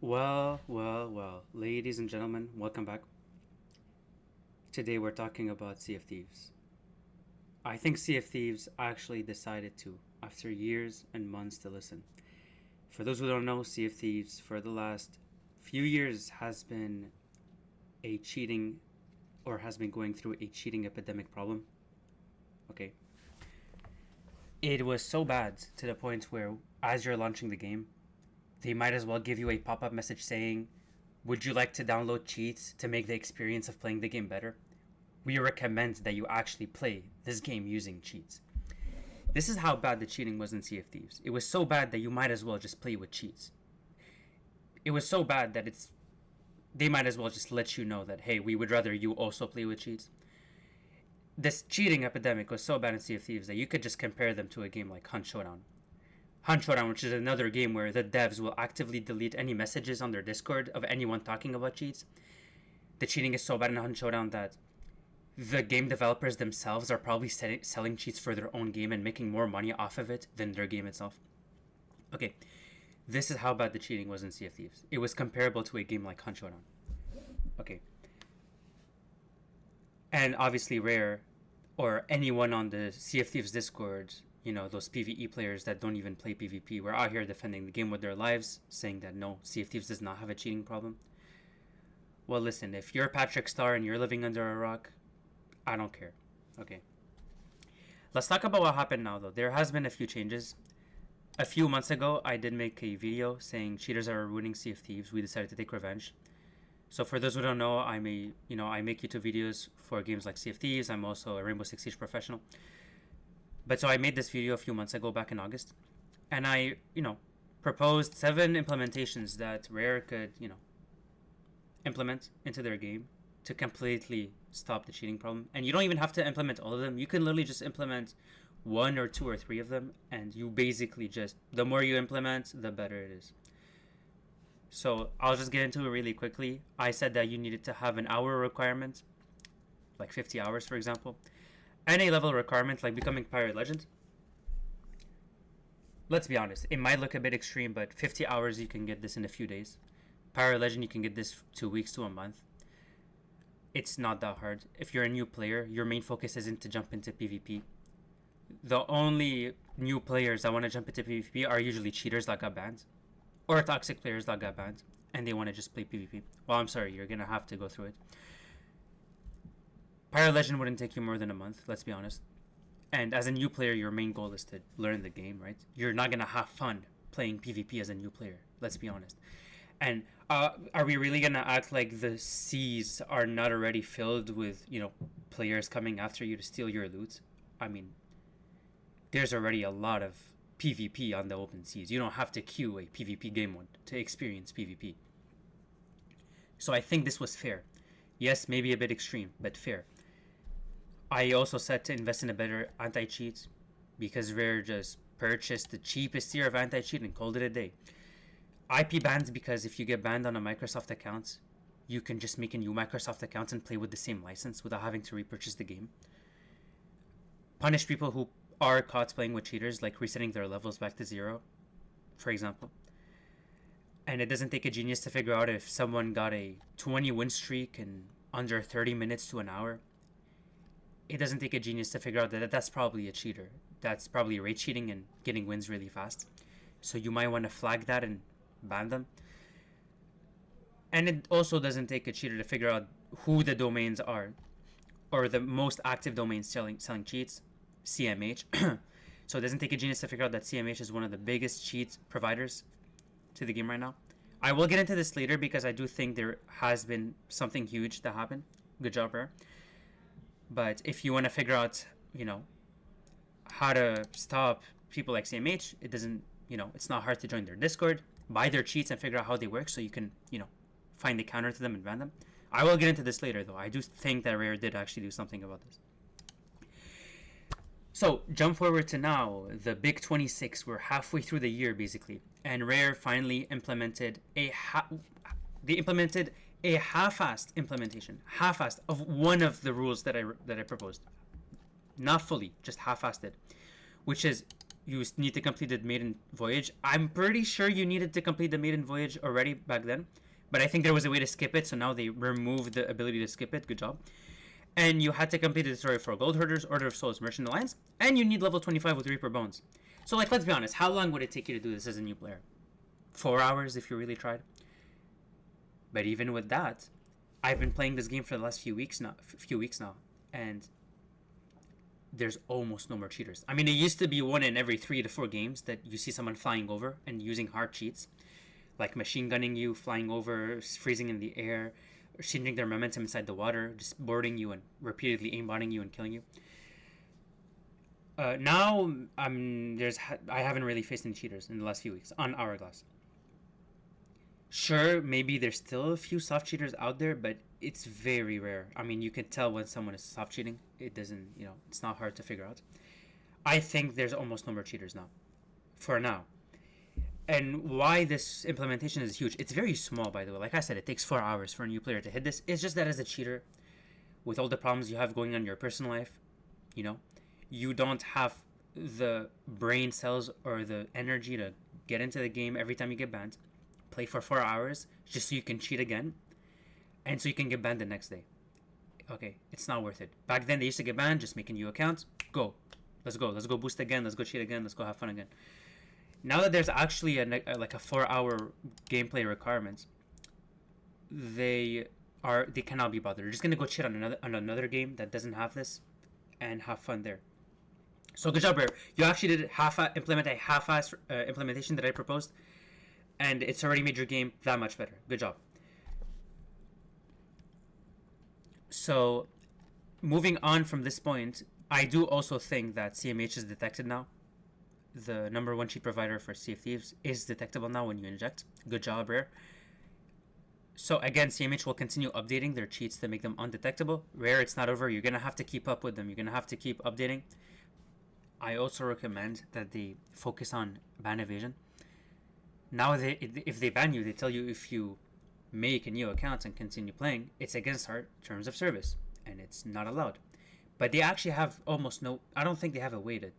Well, ladies and gentlemen, welcome back. Today we're talking about Sea of Thieves. I think Sea of Thieves actually decided to, after years and months to listen. For those who don't know, Sea of Thieves for the last few years has been a cheating or has been going through a cheating epidemic problem. Okay. It was so bad to the point where, as you're launching the game, they might as well give you a pop up message saying, "Would you like to download cheats to make the experience of playing the game better? We recommend that you actually play this game using cheats." This is how bad the cheating was in Sea of Thieves. It was so bad that you might as well just play with cheats. It was so bad that they might as well just let you know that, hey, we would rather you also play with cheats. This cheating epidemic was so bad in Sea of Thieves that you could just compare them to a game like Hunt Showdown. Hunt Showdown, which is another game where the devs will actively delete any messages on their Discord of anyone talking about cheats. The cheating is so bad in Hunt Showdown that the game developers themselves are probably selling cheats for their own game and making more money off of it than their game itself. Okay, this is how bad the cheating was in Sea of Thieves. It was comparable to a game like Hunt Showdown. Okay. And obviously Rare, or anyone on the Sea of Thieves Discord, those PvE players that don't even play PvP, were out here defending the game with their lives, saying that no, Sea of Thieves does not have a cheating problem. Well, listen, if you're Patrick Star and you're living under a rock, I don't care. Okay. Let's talk about what happened now, though. There has been a few changes. A few months ago, I did make a video saying cheaters are ruining Sea of Thieves. We decided to take revenge. So for those who don't know, I make YouTube videos for games like Sea of Thieves. I'm also a Rainbow Six Siege professional. But so I made this video a few months ago, back in August, and I, proposed 7 implementations that Rare could, implement into their game to completely stop the cheating problem. And you don't even have to implement all of them. You can literally just implement 1 or 2 or 3 of them, and you basically just, the more you implement, the better it is. So I'll just get into it really quickly. I said that you needed to have an hour requirement, like 50 hours, for example, and a level requirement, like becoming Pirate Legend. Let's be honest, it might look a bit extreme, but 50 hours, you can get this in a few days. Pirate Legend, you can get this 2 weeks to a month. It's not that hard. If you're a new player, your main focus isn't to jump into PvP. The only new players that want to jump into PvP are usually cheaters that got banned, or toxic players that got banned, and they want to just play PvP. Well, I'm sorry, you're gonna have to go through it. Pirate Legend wouldn't take you more than a month, let's be honest. And as a new player, your main goal is to learn the game, right? You're not gonna have fun playing PvP as a new player, let's be honest. And are we really gonna act like the seas are not already filled with, players coming after you to steal your loot? I mean, there's already a lot of PvP on the open seas. You don't have to queue a PvP game mode to experience PvP. So I think this was fair. Yes, maybe a bit extreme, but fair. I also said to invest in a better anti-cheat because Rare just purchased the cheapest tier of anti-cheat and called it a day. IP bans, because if you get banned on a Microsoft account, you can just make a new Microsoft account and play with the same license without having to repurchase the game. Punish people who are caught playing with cheaters, like resetting their levels back to 0, for example. And it doesn't take a genius to figure out if someone got a 20 win streak in under 30 minutes to an hour. It doesn't take a genius to figure out that that's probably a cheater. That's probably rage cheating and getting wins really fast. So you might want to flag that and ban them. And it also doesn't take a cheater to figure out who the domains are, or the most active domains selling cheats. CMH. So it doesn't take a genius to figure out that CMH is one of the biggest cheat providers to the game right now. I will get into this later because I do think there has been something huge that happened. Good job, Rare. But if you want to figure out, how to stop people like CMH, it doesn't, it's not hard to join their Discord, buy their cheats, and figure out how they work so you can, find the counter to them and ban them. I will get into this later, though. I do think that Rare did actually do something about this. So, jump forward to now, the big 26. We're halfway through the year, basically. And Rare finally implemented they implemented a half-assed implementation. Half-assed of one of the rules that I proposed. Not fully, just half-assed it. Which is, you need to complete the maiden voyage. I'm pretty sure you needed to complete the maiden voyage already back then, but I think there was a way to skip it, so now they removed the ability to skip it. Good job. And you had to complete the story for Gold Herders, Order of Souls, Merchant Alliance, and you need level 25 with Reaper Bones. So, like, let's be honest, how long would it take you to do this as a new player? 4 hours if you really tried. But even with that, I've been playing this game for the last few weeks now, and there's almost no more cheaters. I mean, it used to be 1 in every 3 to 4 games that you see someone flying over and using hard cheats, like machine gunning you, flying over, freezing in the air, changing their momentum inside the water, just boarding you and repeatedly aimbotting you and killing you. Now, I haven't really faced any cheaters in the last few weeks on Hourglass. Sure, maybe there's still a few soft cheaters out there, but it's very rare. I mean, you can tell when someone is soft cheating. It doesn't, it's not hard to figure out. I think there's almost no more cheaters now. For now. And why this implementation is huge. It's very small, by the way. Like I said, it takes 4 hours for a new player to hit this. It's just that as a cheater, with all the problems you have going on in your personal life, you don't have the brain cells or the energy to get into the game every time you get banned. Play for 4 hours just so you can cheat again. And so you can get banned the next day. Okay, it's not worth it. Back then, they used to get banned, just make a new account. Go. Let's go. Let's go boost again. Let's go cheat again. Let's go have fun again. Now that there's actually a 4-hour gameplay requirement, they cannot be bothered. They're just gonna go cheat on another game that doesn't have this, and have fun there. So good job, Rare. You actually did implement a half-ass implementation that I proposed, and it's already made your game that much better. Good job. So, moving on from this point, I do also think that CMH is detected now. The number 1 cheat provider for Sea of Thieves is detectable now when you inject. Good job, Rare. So again, CMH will continue updating their cheats to make them undetectable. Rare, it's not over. You're going to have to keep up with them. You're going to have to keep updating. I also recommend that they focus on ban evasion. Now, if they ban you, they tell you if you make a new account and continue playing, it's against our terms of service, and it's not allowed. But they actually have almost no... I don't think they have a way to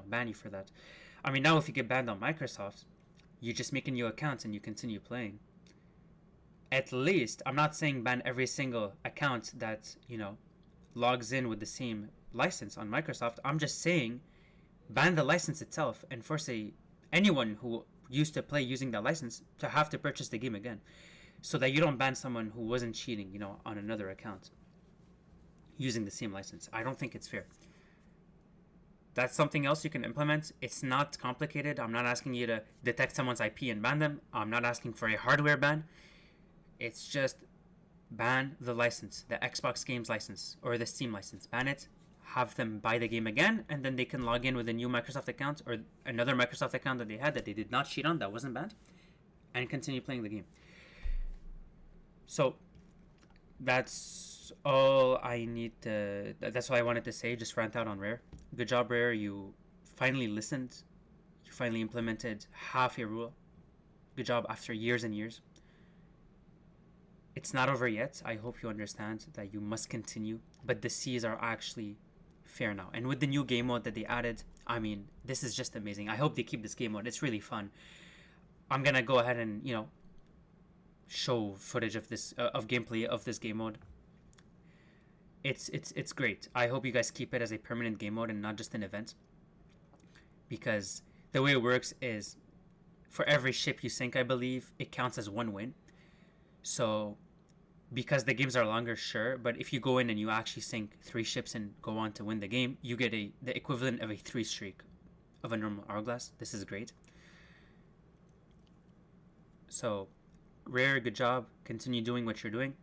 ban you for that. I mean, now if you get banned on Microsoft, you just make a new account and you continue playing. At least, I'm not saying ban every single account that, logs in with the same license on Microsoft. I'm just saying ban the license itself and force anyone who used to play using that license to have to purchase the game again, so that you don't ban someone who wasn't cheating, on another account using the same license. I don't think it's fair. That's something else you can implement. It's not complicated. I'm not asking you to detect someone's IP and ban them. I'm not asking for a hardware ban. It's just ban the license, the Xbox Games license or the Steam license. Ban it, have them buy the game again, and then they can log in with a new Microsoft account or another Microsoft account that they had that they did not cheat on, that wasn't banned, and continue playing the game. So that's all I need to... That's all I wanted to say. Just rant out on Rare. Good job, Rare. You finally listened. You finally implemented half a rule. Good job after years and years. It's not over yet. I hope you understand that you must continue. But the C's are actually fair now. And with the new game mode that they added, I mean, this is just amazing. I hope they keep this game mode. It's really fun. I'm going to go ahead and, show footage of this of gameplay of this game mode. It's great. I hope you guys keep it as a permanent game mode and not just an event, because the way it works is for every ship you sink, I believe it counts as 1 win. So because the games are longer, sure, but if you go in and you actually sink 3 ships and go on to win the game, you get the equivalent of a 3 streak of a normal Hourglass. This is great. So Rare, good job. Continue doing what you're doing.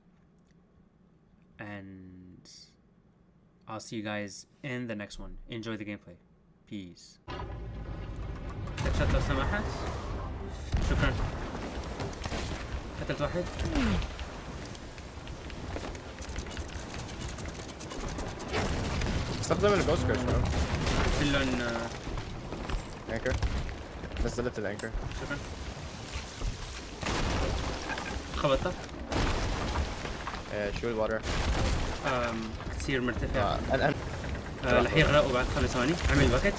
And I'll see you guys in the next one. Enjoy the gameplay. Peace. هيدشوت لو سمحت. شكرا. قتلت واحد. استخدم الجوست كراش معاهم. كلهم انكر. نزلت الانكر. شكرا. خبطت. شو الواتر؟ كثير مرتفع. الان رح يغرق وبعد 5 ثواني. عمل باكت.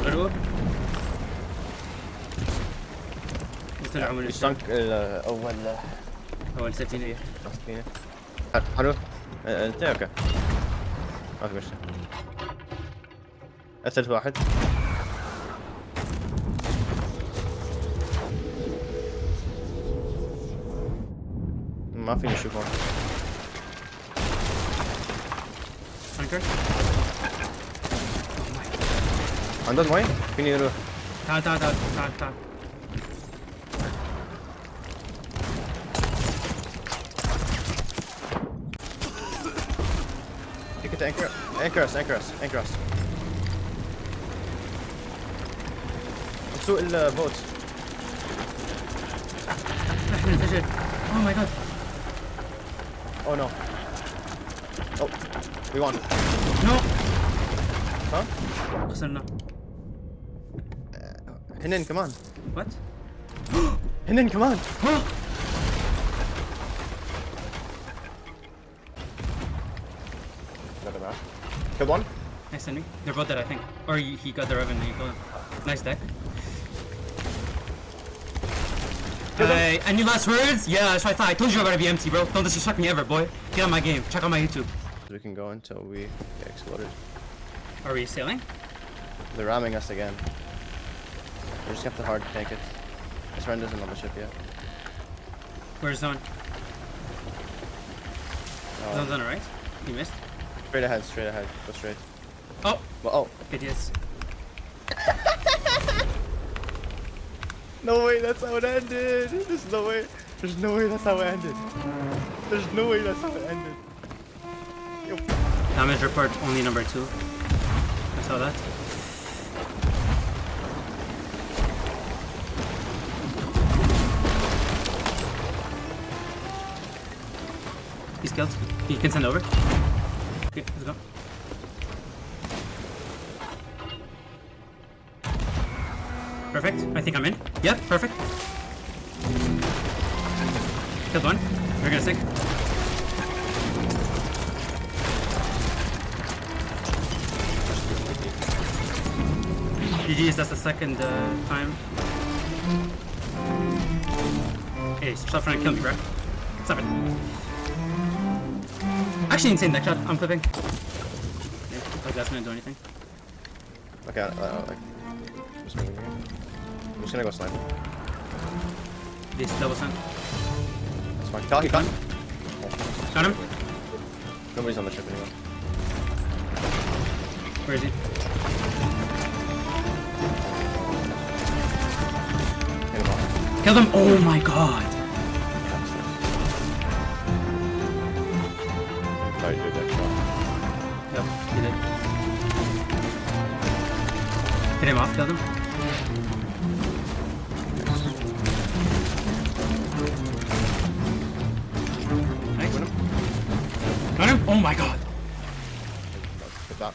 حلو. طلع من يشتنك اول اول سفينه. سفينة. حلو. انت اوكي. ما في مشكلة. قتلت واحد. ما فيني اشوف هون. انكر. عندهم مي؟ فيني اروح. تعال تعال تعال تعال تعال. تيكت انكر اس. بسوق البوت. احنا انفجر. اوه ماي جاد. Oh no. Oh, we won. نو. ها؟ خسرنا. هنن كمان. وات؟ هنن كمان. Another map. Killed one. Nice enemy. They're both dead, I think. Or he got the revenue. You killed him. Nice deck. Hey, any last words? Yeah, that's what I thought. I told you I better be empty, bro. Don't disrespect me ever, boy. Get on my game. Check out my YouTube. We can go until we get exploded. Are we sailing? They're ramming us again. We just have to hard tank it. This friend isn't on the ship yet. Where's Zone? Zone's on the right. He missed. Straight ahead. Go straight. Oh, Well, oh. idiots. No way, that's how it ended. There's no way that's how it ended. There's no way that's how it ended. Yo. Damage report only number 2. I saw that. He's killed. He can send over. Okay, let's go. Perfect. I think I'm in. Yep, perfect. Killed one. We're gonna sink. GG's, that's the second time. Hey, stop trying to kill me, bro. Stop it. Actually, insane deck shot. I'm clipping. Yeah, like that's gonna do anything. Okay, just moving here. I'm just gonna go snipe. This double send. That's fine. He got him. Got him. Nobody's on the ship anymore. Where is he? Hit him off. Killed him. Oh my god. Sorry, dude, that shot. Yep, he did. Hit him off, killed him. Nice. Got him? Oh my god. Hit that.